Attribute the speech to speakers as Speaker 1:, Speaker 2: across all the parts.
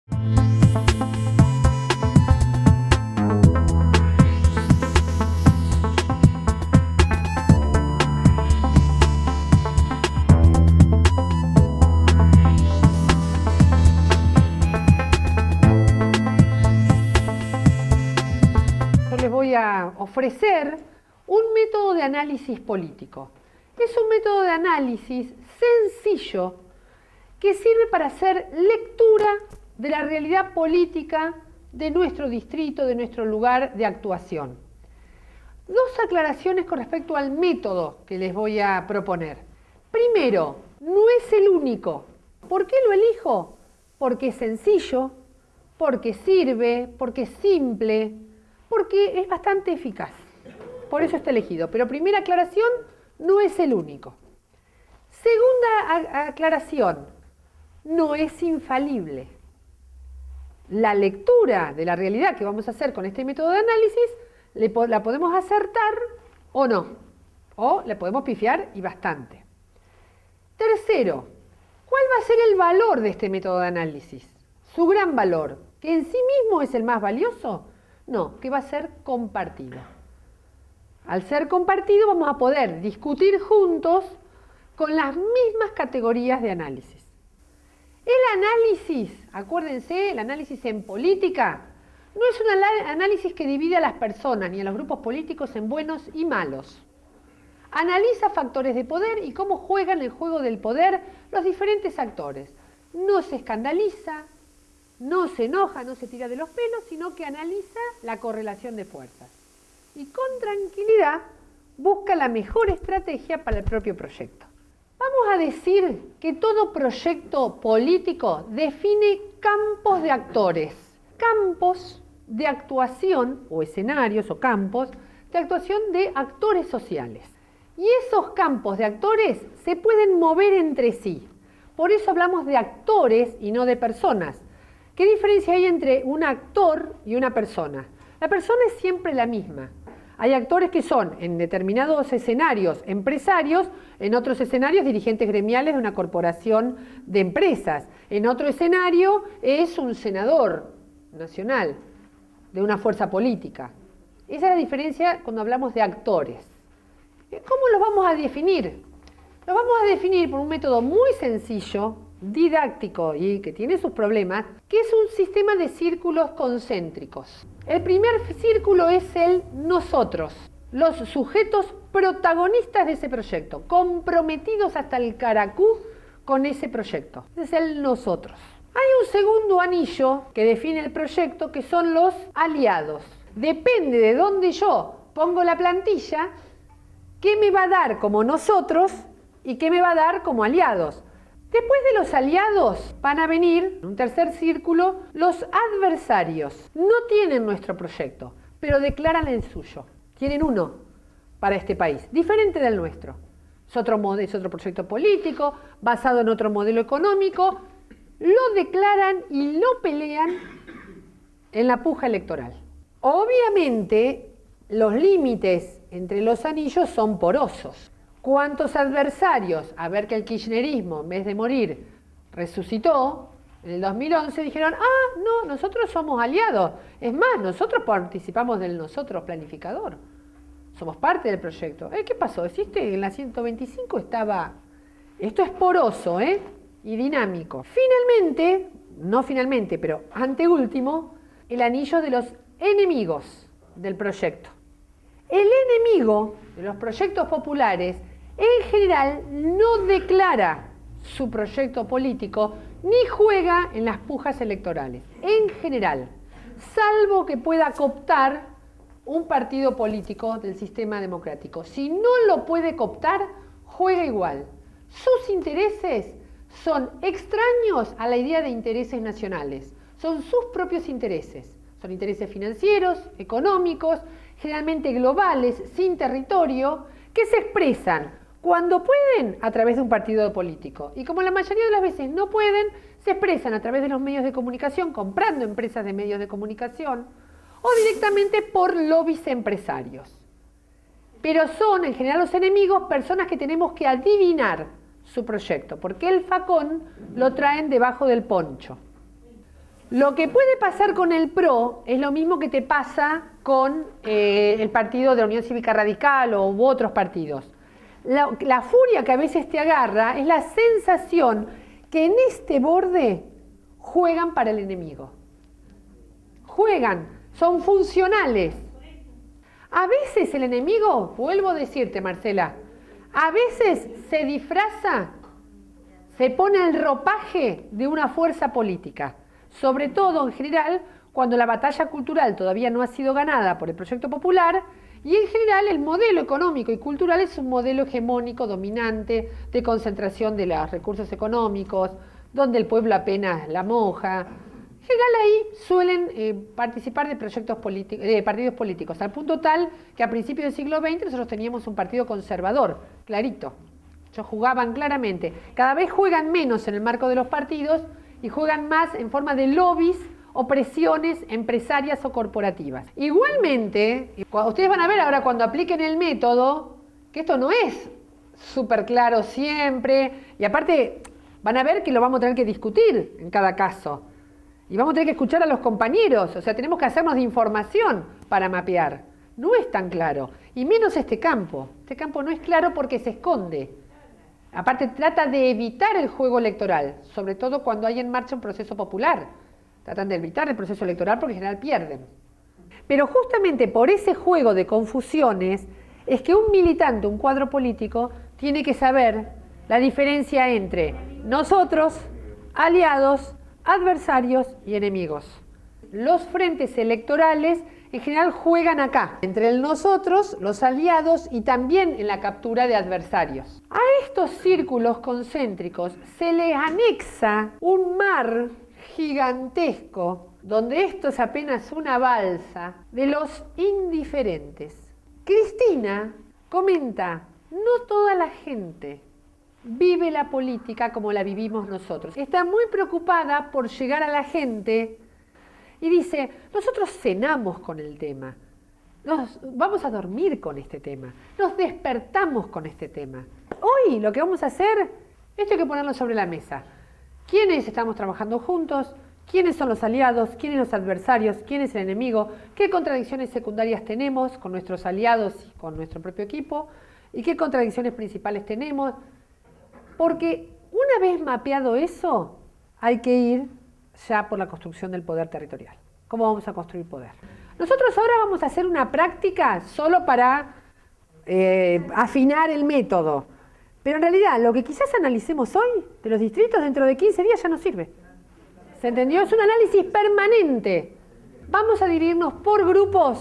Speaker 1: Les voy a ofrecer un método de análisis político. Es un método de análisis sencillo que sirve para hacer lectura de la realidad política de nuestro distrito, de nuestro lugar de actuación. Dos aclaraciones con respecto al método que les voy a proponer. Primero, no es el único. ¿Por qué lo elijo? Porque es sencillo, porque sirve, porque es simple, porque es bastante eficaz. Por eso está elegido. Pero primera aclaración, no es el único. Segunda aclaración, no es infalible. La lectura de la realidad que vamos a hacer con este método de análisis, la podemos acertar o no. O la podemos pifiar y bastante. Tercero, ¿cuál va a ser el valor de este método de análisis? Su gran valor, ¿que en sí mismo es el más valioso? No, que va a ser compartido. Al ser compartido vamos a poder discutir juntos con las mismas categorías de análisis. El análisis, acuérdense, el análisis en política, no es un análisis que divide a las personas ni a los grupos políticos en buenos y malos. Analiza factores de poder y cómo juegan el juego del poder los diferentes actores. No se escandaliza, no se enoja, no se tira de los pelos, sino que analiza la correlación de fuerzas. Y con tranquilidad busca la mejor estrategia para el propio proyecto. Vamos a decir que todo proyecto político define campos de actores, campos de actuación o escenarios o campos de actuación de actores sociales. Y esos campos de actores se pueden mover entre sí. Por eso hablamos de actores y no de personas. ¿Qué diferencia hay entre un actor y una persona? La persona es siempre la misma. Hay actores que son, en determinados escenarios, empresarios, en otros escenarios, dirigentes gremiales de una corporación de empresas. En otro escenario es un senador nacional de una fuerza política. Esa es la diferencia cuando hablamos de actores. ¿Cómo los vamos a definir? Los vamos a definir por un método muy sencillo, didáctico y que tiene sus problemas, que es un sistema de círculos concéntricos. El primer círculo es el nosotros, los sujetos protagonistas de ese proyecto, comprometidos hasta el caracú con ese proyecto. Ese es el nosotros. Hay un segundo anillo que define el proyecto, que son los aliados. Depende de dónde yo pongo la plantilla, qué me va a dar como nosotros y qué me va a dar como aliados. Después de los aliados van a venir, en un tercer círculo, los adversarios. No tienen nuestro proyecto, pero declaran el suyo. Tienen uno para este país, diferente del nuestro. Es otro proyecto político, basado en otro modelo económico. Lo declaran y lo pelean en la puja electoral. Obviamente, los límites entre los anillos son porosos. ¿Cuántos adversarios, a ver que el kirchnerismo, en vez de morir, resucitó en el 2011, dijeron, no, nosotros somos aliados. Es más, nosotros participamos del nosotros planificador. Somos parte del proyecto. ¿Qué pasó? ¿Existe? En la 125 estaba... Esto es poroso, y dinámico. Finalmente, pero anteúltimo, el anillo de los enemigos del proyecto. El enemigo de los proyectos populares en general no declara su proyecto político ni juega en las pujas electorales, en general, salvo que pueda cooptar un partido político del sistema democrático. Si no lo puede cooptar, juega igual. Sus intereses son extraños a la idea de intereses nacionales, son sus propios intereses. Son intereses financieros, económicos, generalmente globales, sin territorio, que se expresan cuando pueden a través de un partido político. Y como la mayoría de las veces no pueden, se expresan a través de los medios de comunicación, comprando empresas de medios de comunicación, o directamente por lobbies empresarios. Pero son, en general, los enemigos, personas que tenemos que adivinar su proyecto, porque el facón lo traen debajo del poncho. Lo que puede pasar con el PRO es lo mismo que te pasa con el partido de la Unión Cívica Radical u otros partidos. La furia que a veces te agarra es la sensación que en este borde juegan para el enemigo. Juegan, son funcionales. A veces el enemigo, vuelvo a decirte, Marcela, a veces se disfraza, se pone el ropaje de una fuerza política. Sobre todo, en general, cuando la batalla cultural todavía no ha sido ganada por el proyecto popular, y en general el modelo económico y cultural es un modelo hegemónico, dominante, de concentración de los recursos económicos, donde el pueblo apenas la moja. En general ahí suelen participar de proyectos de partidos políticos, al punto tal que a principios del siglo XX nosotros teníamos un partido conservador, clarito. Ellos jugaban claramente. Cada vez juegan menos en el marco de los partidos y juegan más en forma de lobbies o presiones empresarias o corporativas. Igualmente, ustedes van a ver ahora cuando apliquen el método, que esto no es súper claro siempre, y aparte van a ver que lo vamos a tener que discutir en cada caso. Y vamos a tener que escuchar a los compañeros, o sea, tenemos que hacernos de información para mapear. No es tan claro, y menos este campo. Este campo no es claro porque se esconde. Aparte trata de evitar el juego electoral, sobre todo cuando hay en marcha un proceso popular. Tratan de evitar el proceso electoral porque en general pierden. Pero justamente por ese juego de confusiones es que un militante, un cuadro político, tiene que saber la diferencia entre nosotros, aliados, adversarios y enemigos. Los frentes electorales en general juegan acá, entre el nosotros, los aliados y también en la captura de adversarios. A estos círculos concéntricos se les anexa un mar gigantesco, donde esto es apenas una balsa de los indiferentes. Cristina comenta, no toda la gente vive la política como la vivimos nosotros. Está muy preocupada por llegar a la gente y dice, nosotros cenamos con el tema, nos vamos a dormir con este tema, nos despertamos con este tema. Hoy lo que vamos a hacer, esto hay que ponerlo sobre la mesa. ¿Quiénes estamos trabajando juntos? ¿Quiénes son los aliados? ¿Quiénes los adversarios? ¿Quién es el enemigo? ¿Qué contradicciones secundarias tenemos con nuestros aliados y con nuestro propio equipo? ¿Y qué contradicciones principales tenemos? Porque una vez mapeado eso, hay que ir ya por la construcción del poder territorial. ¿Cómo vamos a construir poder? Nosotros ahora vamos a hacer una práctica solo para afinar el método. Pero en realidad, lo que quizás analicemos hoy de los distritos, dentro de 15 días ya no sirve. ¿Se entendió? Es un análisis permanente. Vamos a dividirnos por grupos,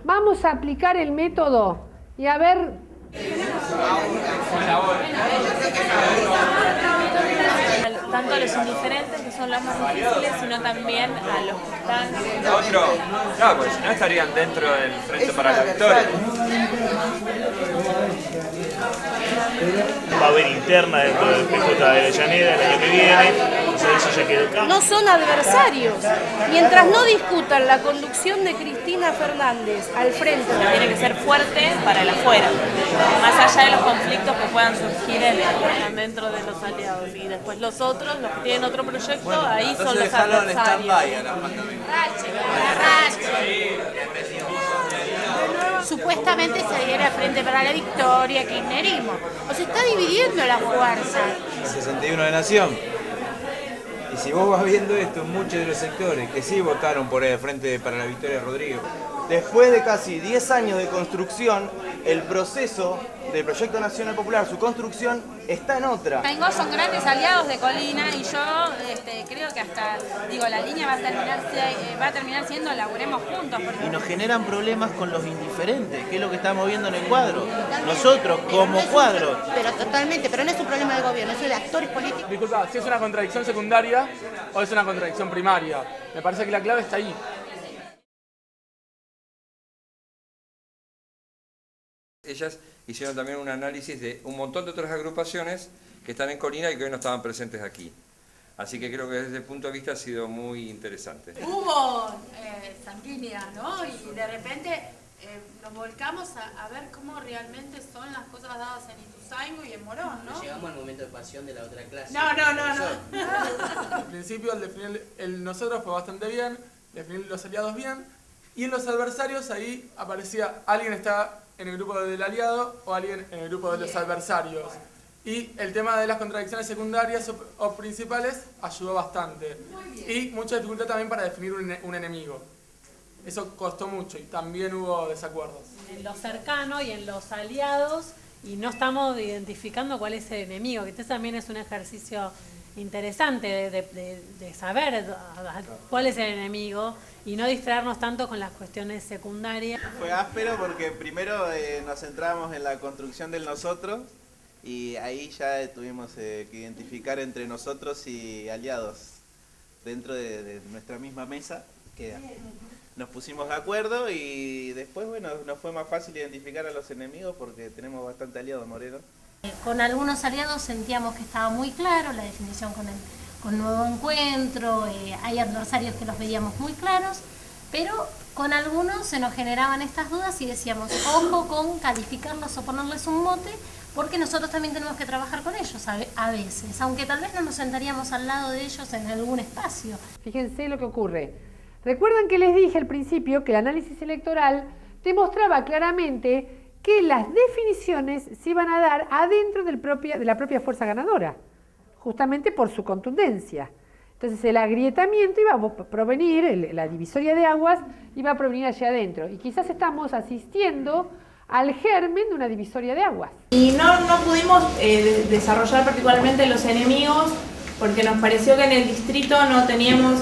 Speaker 1: vamos a aplicar el método y a ver...
Speaker 2: Tanto a los indiferentes, que son los más difíciles, sino también a los que están...
Speaker 3: No, porque si no estarían dentro del Frente para la Victoria.
Speaker 4: Va a haber interna dentro del PJ de Avellaneda el año que viene, entonces eso ya quedó claro.
Speaker 5: No son adversarios. Mientras no discutan la conducción de Cristina Fernández al frente,
Speaker 2: Tiene que ser fuerte para el afuera, más allá de los conflictos que puedan surgir dentro de los aliados. Y después los otros, los que tienen otro proyecto, ahí son los adversarios.
Speaker 5: supuestamente se diera Frente para la Victoria, kirchnerismo. O se está dividiendo la fuerza.
Speaker 6: 61 de Nación. Y si vos vas viendo esto, muchos de los sectores que sí votaron por el Frente para la Victoria de Rodrigo, después de casi 10 años de construcción, el proceso del Proyecto Nacional Popular, su construcción, está en otra.
Speaker 7: Son grandes aliados de Colina y yo creo que hasta, la línea va a terminar siendo laburemos juntos.
Speaker 8: Y nos generan problemas con los indiferentes, que es lo que estamos viendo en el cuadro. Nosotros, como cuadro.
Speaker 5: Pero totalmente, pero no es un problema del gobierno, es de actores políticos.
Speaker 9: Disculpa, si es una contradicción secundaria o es una contradicción primaria. Me parece que la clave está ahí.
Speaker 3: Ellas hicieron también un análisis de un montón de otras agrupaciones que están en Colina y que hoy no estaban presentes aquí. Así que creo que desde ese punto de vista ha sido muy interesante.
Speaker 7: Hubo sanguínea, ¿no? Y de repente
Speaker 5: nos volcamos a ver cómo realmente son las cosas dadas en Ituzaingó y en Morón, ¿no?
Speaker 10: Llegamos al momento de pasión de la otra clase.
Speaker 5: No.
Speaker 9: Al principio, al definir el nosotros fue bastante bien, definir los aliados bien, y en los adversarios ahí aparecía alguien está en el grupo del aliado o alguien en el grupo de los adversarios. Y el tema de las contradicciones secundarias o principales ayudó bastante. Y mucha dificultad también para definir un enemigo. Eso costó mucho y también hubo desacuerdos.
Speaker 11: En lo cercano y en los aliados, y no estamos identificando cuál es el enemigo, que este también es un ejercicio interesante de saber cuál es el enemigo y no distraernos tanto con las cuestiones secundarias.
Speaker 8: Fue áspero porque primero nos centramos en la construcción del nosotros y ahí ya tuvimos que identificar entre nosotros y aliados dentro de nuestra misma mesa, que nos pusimos de acuerdo y después, bueno, nos fue más fácil identificar a los enemigos porque tenemos bastante aliados, Moreno.
Speaker 12: Con algunos aliados sentíamos que estaba muy claro la definición con Nuevo Encuentro, hay adversarios que los veíamos muy claros, pero con algunos se nos generaban estas dudas y decíamos, ojo con calificarlos o ponerles un mote, porque nosotros también tenemos que trabajar con ellos a veces, aunque tal vez no nos sentaríamos al lado de ellos en algún espacio.
Speaker 1: Fíjense lo que ocurre. Recuerdan que les dije al principio que el análisis electoral demostraba claramente que las definiciones se iban a dar adentro de la propia fuerza ganadora, justamente por su contundencia. Entonces el agrietamiento iba a provenir, la divisoria de aguas iba a provenir allá adentro. Y quizás estamos asistiendo al germen de una divisoria de aguas.
Speaker 2: Y no pudimos desarrollar particularmente los enemigos porque nos pareció que en el distrito no teníamos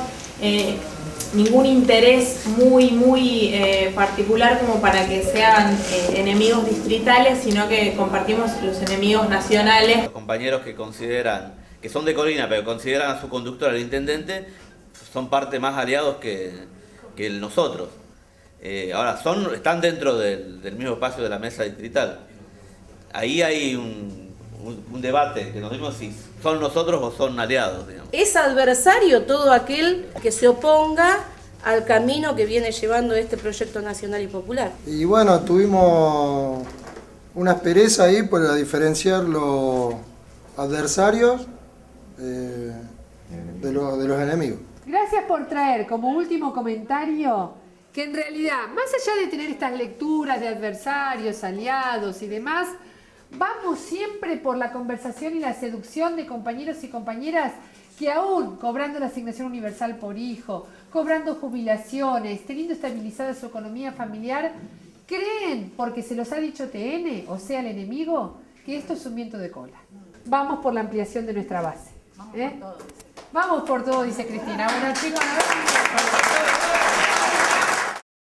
Speaker 2: ningún interés muy particular como para que sean enemigos distritales, sino que compartimos los enemigos nacionales.
Speaker 10: Los compañeros que consideran, que son de Colina, pero consideran a su conductor, el intendente, son parte más aliados que nosotros. Ahora, están dentro del mismo espacio de la mesa distrital. Ahí hay un debate que nos dimos si son nosotros o son aliados, digamos.
Speaker 13: Es adversario todo aquel que se oponga al camino que viene llevando este proyecto nacional y popular.
Speaker 14: Y bueno, tuvimos una aspereza ahí para diferenciar los adversarios de los enemigos.
Speaker 1: Gracias por traer como último comentario que en realidad, más allá de tener estas lecturas de adversarios, aliados y demás, vamos siempre por la conversación y la seducción de compañeros y compañeras que aún cobrando la asignación universal por hijo, cobrando jubilaciones, teniendo estabilizada su economía familiar, creen, porque se los ha dicho TN, o sea el enemigo, que esto es un viento de cola. Vamos por la ampliación de nuestra base. Vamos por todo, dice Cristina. Bueno, chicos,